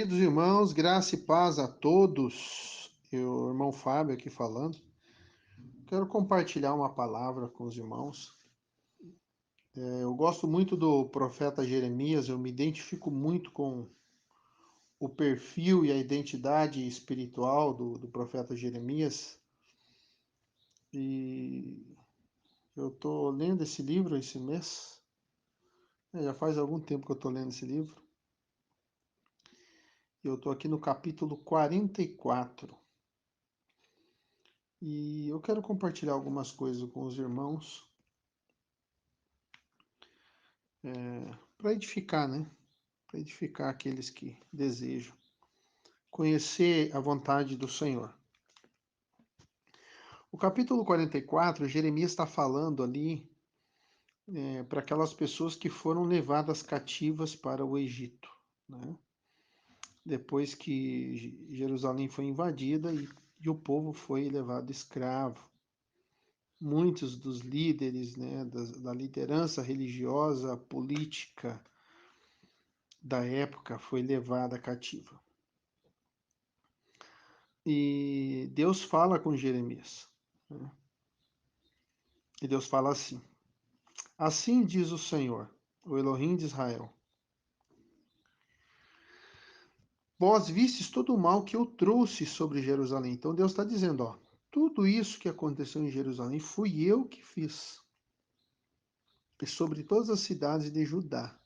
Queridos irmãos, graça e paz a todos. Eu, irmão Fábio aqui falando. Quero compartilhar uma palavra com os irmãos. Eu gosto muito do profeta Jeremias, eu me identifico muito com o perfil e a identidade espiritual do profeta Jeremias. E eu estou lendo esse livro esse mês. Já faz algum tempo que eu estou lendo esse livro. Eu estou aqui no capítulo 44. E eu quero compartilhar algumas coisas com os irmãos para edificar, né? Para edificar aqueles que desejam conhecer a vontade do Senhor. O capítulo 44, Jeremias está falando ali para aquelas pessoas que foram levadas cativas para o Egito, né? Depois que Jerusalém foi invadida e o povo foi levado escravo. Muitos dos líderes, né, da liderança religiosa, política da época foi levada cativa. E Deus fala com Jeremias, né? E Deus fala assim: Assim diz o Senhor, o Elohim de Israel: Vós vistes todo o mal que eu trouxe sobre Jerusalém. Então Deus está dizendo, ó, tudo isso que aconteceu em Jerusalém fui eu que fiz. E sobre todas as cidades de Judá.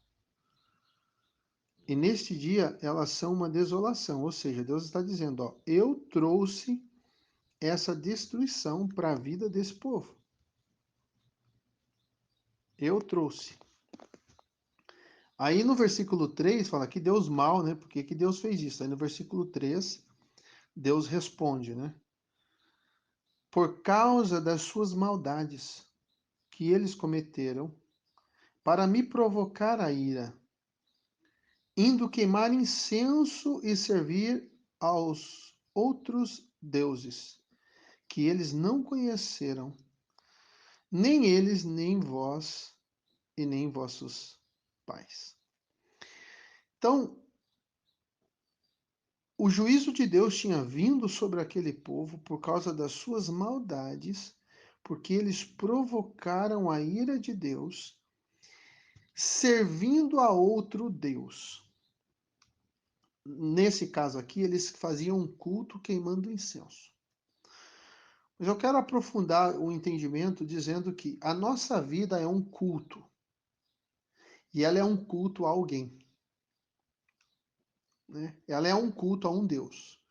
E neste dia elas são uma desolação. Ou seja, Deus está dizendo, ó, eu trouxe essa destruição para a vida desse povo. Eu trouxe. Aí no versículo 3 fala que Deus mal, né? Por que Deus fez isso? Aí no versículo 3, Deus responde, né? Por causa das suas maldades que eles cometeram, para me provocar a ira, indo queimar incenso e servir aos outros deuses, que eles não conheceram, nem eles, nem vós, e nem vossos pais. Então, o juízo de Deus tinha vindo sobre aquele povo por causa das suas maldades, porque eles provocaram a ira de Deus, servindo a outro Deus. Nesse caso aqui, eles faziam um culto queimando incenso. Mas eu quero aprofundar o entendimento dizendo que a nossa vida é um culto. E ela é um culto a alguém, né? Ela é um culto a um Deus.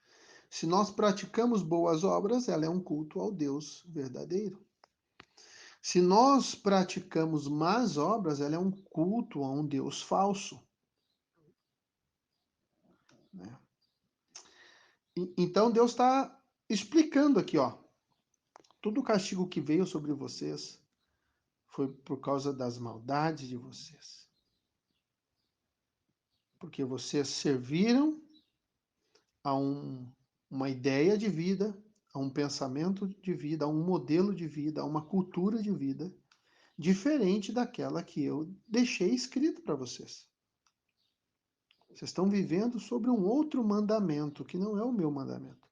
Se nós praticamos boas obras, ela é um culto ao Deus verdadeiro. Se nós praticamos más obras, ela é um culto a um Deus falso, né? Então Deus está explicando aqui, ó, todo o castigo que veio sobre vocês foi por causa das maldades de vocês. Porque vocês serviram a uma ideia de vida, a um pensamento de vida, a um modelo de vida, a uma cultura de vida diferente daquela que eu deixei escrito para vocês. Vocês estão vivendo sobre um outro mandamento, que não é o meu mandamento.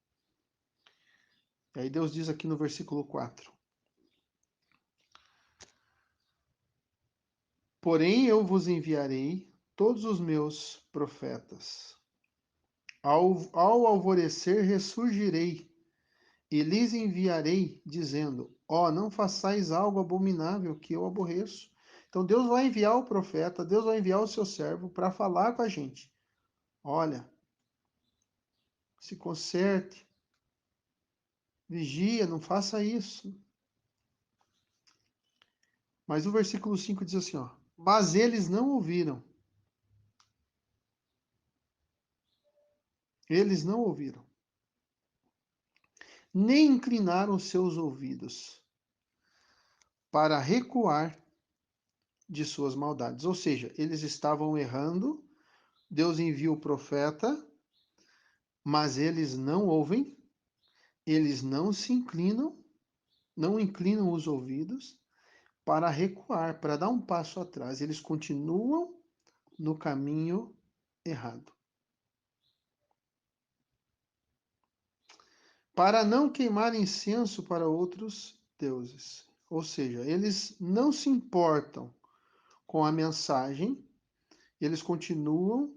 E aí Deus diz aqui no versículo 4: Porém eu vos enviarei todos os meus profetas. Ao alvorecer ressurgirei, e lhes enviarei, dizendo: Ó, não façais algo abominável que eu aborreço. Então Deus vai enviar o profeta, Deus vai enviar o seu servo para falar com a gente. Olha, se conserte, vigia, não faça isso. Mas o versículo 5 diz assim, ó: Mas eles não ouviram. Eles não ouviram. Nem inclinaram seus ouvidos para recuar de suas maldades. Ou seja, eles estavam errando, Deus envia o profeta, mas eles não ouvem, eles não se inclinam, não inclinam os ouvidos para recuar, para dar um passo atrás. Eles continuam no caminho errado. para não queimar incenso para outros deuses. Ou seja, eles não se importam com a mensagem, eles continuam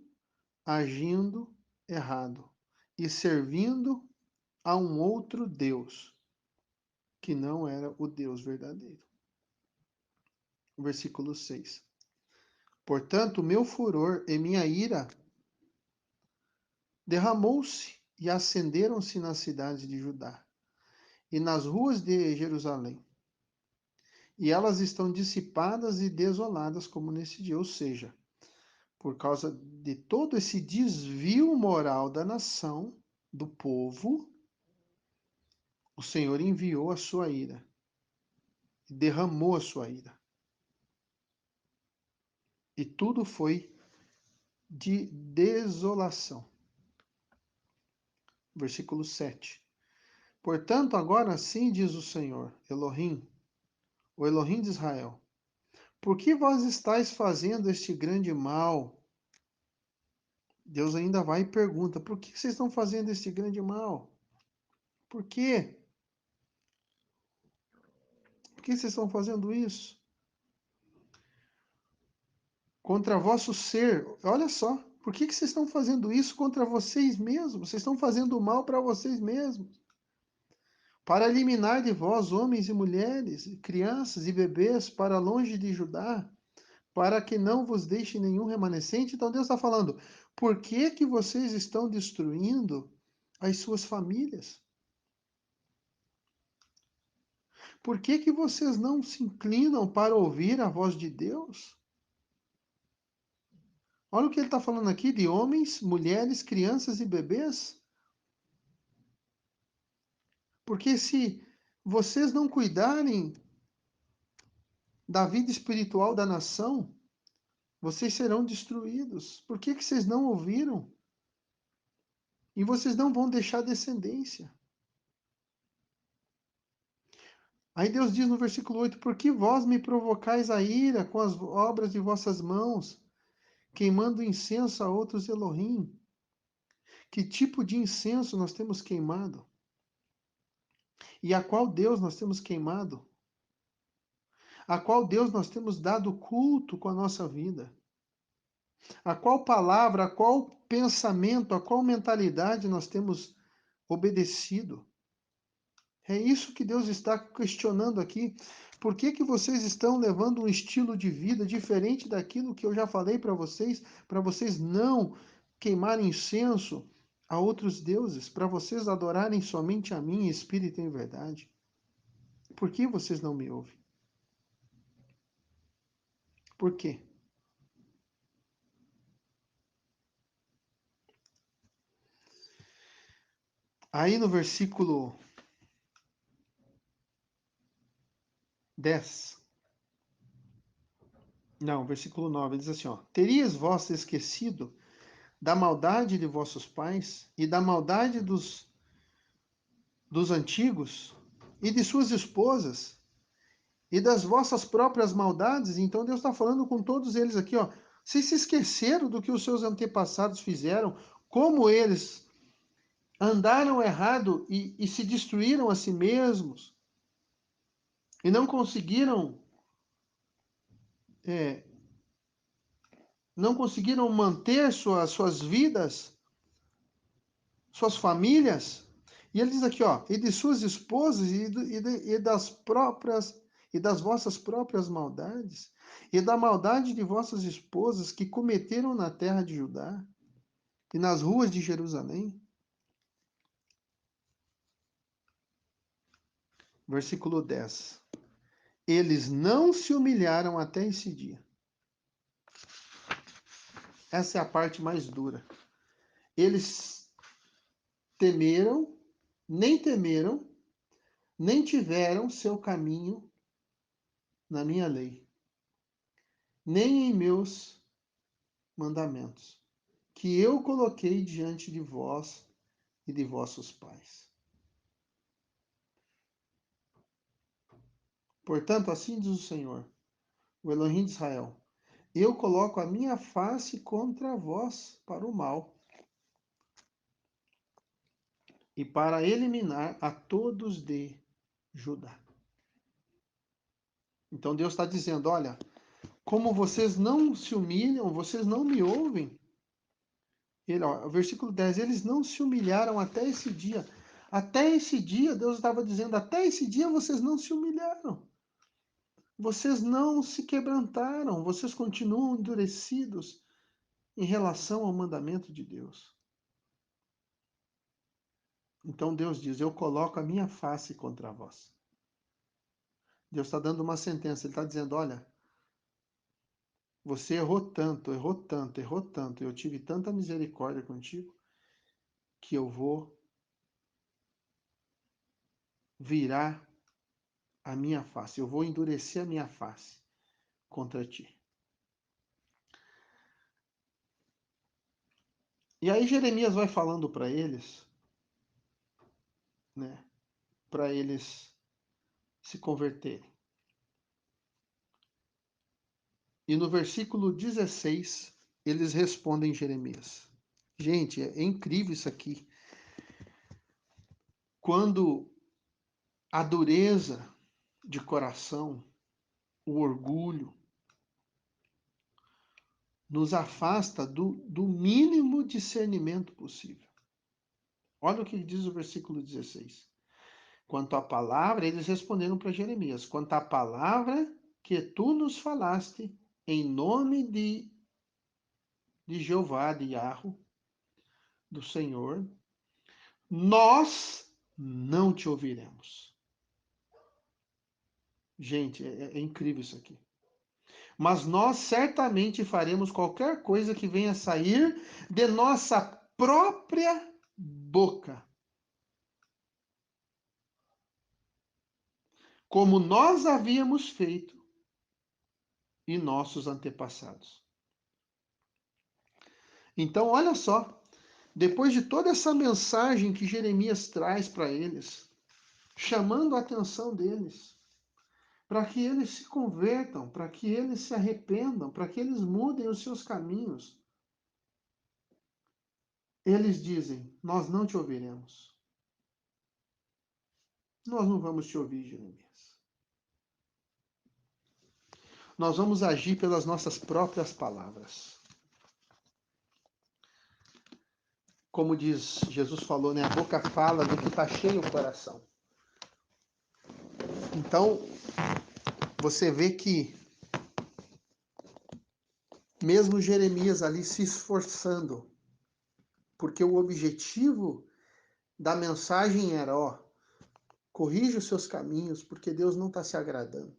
agindo errado e servindo a um outro Deus, que não era o Deus verdadeiro. Versículo 6. Portanto, meu furor e minha ira derramou-se e acenderam-se nas cidades de Judá e nas ruas de Jerusalém. E elas estão dissipadas e desoladas como nesse dia. Ou seja, por causa de todo esse desvio moral da nação, do povo, o Senhor enviou a sua ira e derramou a sua ira. E tudo foi de desolação. Versículo 7. Portanto, agora sim diz o Senhor, Elohim, o Elohim de Israel: por que vós estáis fazendo este grande mal? Deus ainda vai e pergunta: por que vocês estão fazendo este grande mal? Por quê? Por que vocês estão fazendo isso? Contra vosso ser. Olha só, por que vocês estão fazendo isso contra vocês mesmos? Vocês estão fazendo mal para vocês mesmos. Para eliminar de vós homens e mulheres, crianças e bebês para longe de Judá, para que não vos deixe nenhum remanescente. Então Deus está falando, por que que vocês estão destruindo as suas famílias? Por que que vocês não se inclinam para ouvir a voz de Deus? Olha o que ele está falando aqui de homens, mulheres, crianças e bebês. Porque se vocês não cuidarem da vida espiritual da nação, vocês serão destruídos. Por que que vocês não ouviram? E vocês não vão deixar descendência. Aí Deus diz no versículo 8: por que vós me provocais a ira com as obras de vossas mãos, queimando incenso a outros Elohim? Que tipo de incenso nós temos queimado? E a qual Deus nós temos queimado? A qual Deus nós temos dado culto com a nossa vida? A qual palavra, a qual pensamento, a qual mentalidade nós temos obedecido? É isso que Deus está questionando aqui. Por que que vocês estão levando um estilo de vida diferente daquilo que eu já falei para vocês não queimarem incenso a outros deuses, para vocês adorarem somente a mim em espírito e em verdade? Por que vocês não me ouvem? Por quê? Aí no versículo 10, não, versículo 9, diz assim, ó: terias vós esquecido da maldade de vossos pais e da maldade dos antigos e de suas esposas e das vossas próprias maldades? Então Deus está falando com todos eles aqui, ó. Vocês se esqueceram do que os seus antepassados fizeram, como eles andaram errado e se destruíram a si mesmos e é, não conseguiram manter suas vidas, suas famílias. E ele diz aqui, ó, e de suas esposas e das próprias e das vossas próprias maldades, e da maldade de vossas esposas que cometeram na terra de Judá e nas ruas de Jerusalém. Versículo 10. Eles não se humilharam até esse dia. Essa é a parte mais dura. Eles temeram, temeram, nem tiveram seu caminho na minha lei, nem em meus mandamentos, que eu coloquei diante de vós e de vossos pais. Portanto, assim diz o Senhor, o Elohim de Israel: eu coloco a minha face contra vós para o mal. e para eliminar a todos de Judá. Então Deus está dizendo: olha, como vocês não se humilham, vocês não me ouvem. Versículo 10, eles não se humilharam até esse dia. Até esse dia, Deus estava dizendo, até esse dia vocês não se humilharam. Vocês não se quebrantaram, vocês continuam endurecidos em relação ao mandamento de Deus. Então Deus diz: eu coloco a minha face contra vós. Deus está dando uma sentença, Ele está dizendo: olha, você errou tanto, errou tanto, errou tanto, eu tive tanta misericórdia contigo, que eu vou virar a minha face, eu vou endurecer a minha face contra ti. E aí Jeremias vai falando para eles, né, para eles se converterem. E no versículo 16, eles respondem Jeremias. Gente, é incrível isso aqui. Quando a dureza de coração, o orgulho, nos afasta do mínimo discernimento possível. Olha o que diz o versículo 16. Quanto à palavra, eles responderam para Jeremias: quanto à palavra que tu nos falaste, em nome de Jeová, de Yahweh, do Senhor, nós não te ouviremos. Gente, é incrível isso aqui. Mas nós certamente faremos qualquer coisa que venha sair de nossa própria boca, como nós havíamos feito e nossos antepassados. Então, olha só, depois de toda essa mensagem que Jeremias traz para eles, chamando a atenção deles, para que eles se convertam, para que eles se arrependam, para que eles mudem os seus caminhos, eles dizem: nós não te ouviremos. Nós não vamos te ouvir, Jeremias. Nós vamos agir pelas nossas próprias palavras. Como diz, Jesus falou, né? A boca fala do que está cheio o coração. Então, você vê que mesmo Jeremias ali se esforçando, porque o objetivo da mensagem era, ó, corrija os seus caminhos, porque Deus não está se agradando.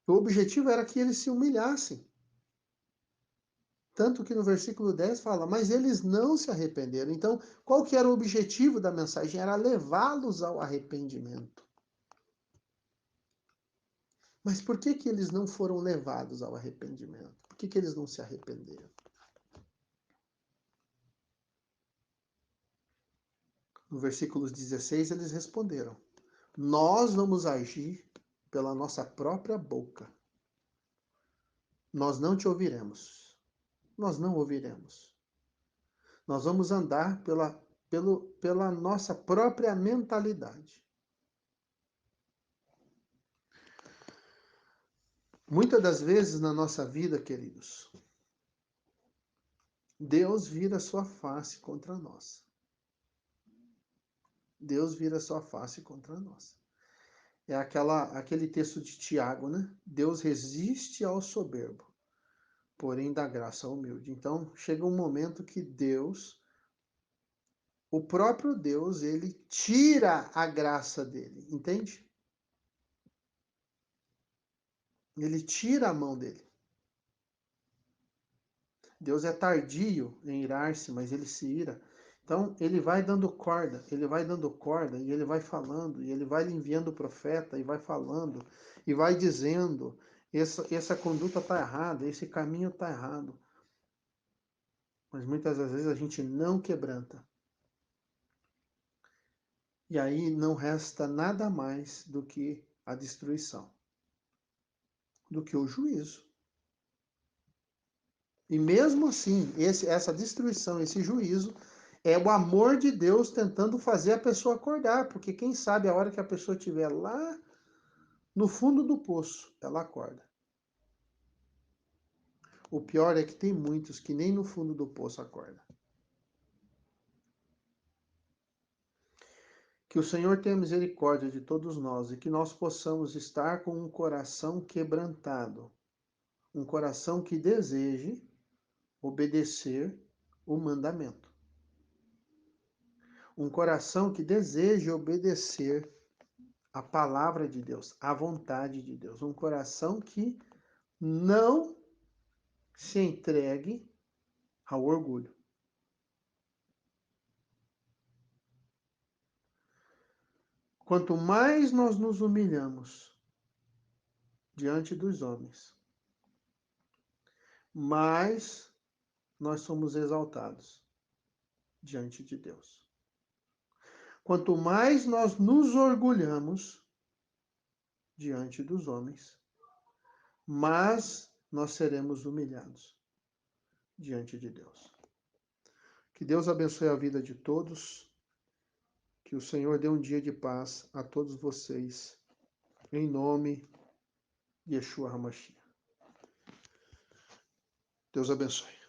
O objetivo era que eles se humilhassem. Tanto que no versículo 10 fala, mas eles não se arrependeram. Então, qual que era o objetivo da mensagem? Era levá-los ao arrependimento. Mas por que que eles não foram levados ao arrependimento? Por que que eles não se arrependeram? No versículo 16, eles responderam: nós vamos agir pela nossa própria boca. Nós não te ouviremos. Nós não ouviremos. Nós vamos andar pela nossa própria mentalidade. Muitas das vezes na nossa vida, queridos, Deus vira sua face contra nós. Deus vira sua face contra nós. É aquele texto de Tiago, né? Deus resiste ao soberbo, porém dá graça ao humilde. Então, chega um momento que Deus, o próprio Deus, ele tira a graça dele, entende? Ele tira a mão dele. Deus é tardio em irar-se, mas ele se ira. Então, ele vai dando corda, e ele vai falando, e ele vai enviando o profeta, e vai falando, e vai dizendo, essa conduta está errada, esse caminho está errado. Mas muitas das vezes a gente não quebranta. E aí não resta nada mais do que a destruição, do que o juízo. E mesmo assim, essa destruição, esse juízo, É o amor de Deus tentando fazer a pessoa acordar, porque quem sabe a hora que a pessoa estiver lá no fundo do poço, ela acorda. O pior é que tem muitos que nem no fundo do poço acordam. Que o Senhor tenha misericórdia de todos nós e que nós possamos estar com um coração quebrantado, um coração que deseje obedecer o mandamento. Um coração que deseje obedecer a palavra de Deus, a vontade de Deus. Um coração que não se entregue ao orgulho. Quanto mais nós nos humilhamos diante dos homens, mais nós somos exaltados diante de Deus. Quanto mais nós nos orgulhamos diante dos homens, mais nós seremos humilhados diante de Deus. Que Deus abençoe a vida de todos, que o Senhor dê um dia de paz a todos vocês, em nome de Yeshua HaMashiach. Deus abençoe.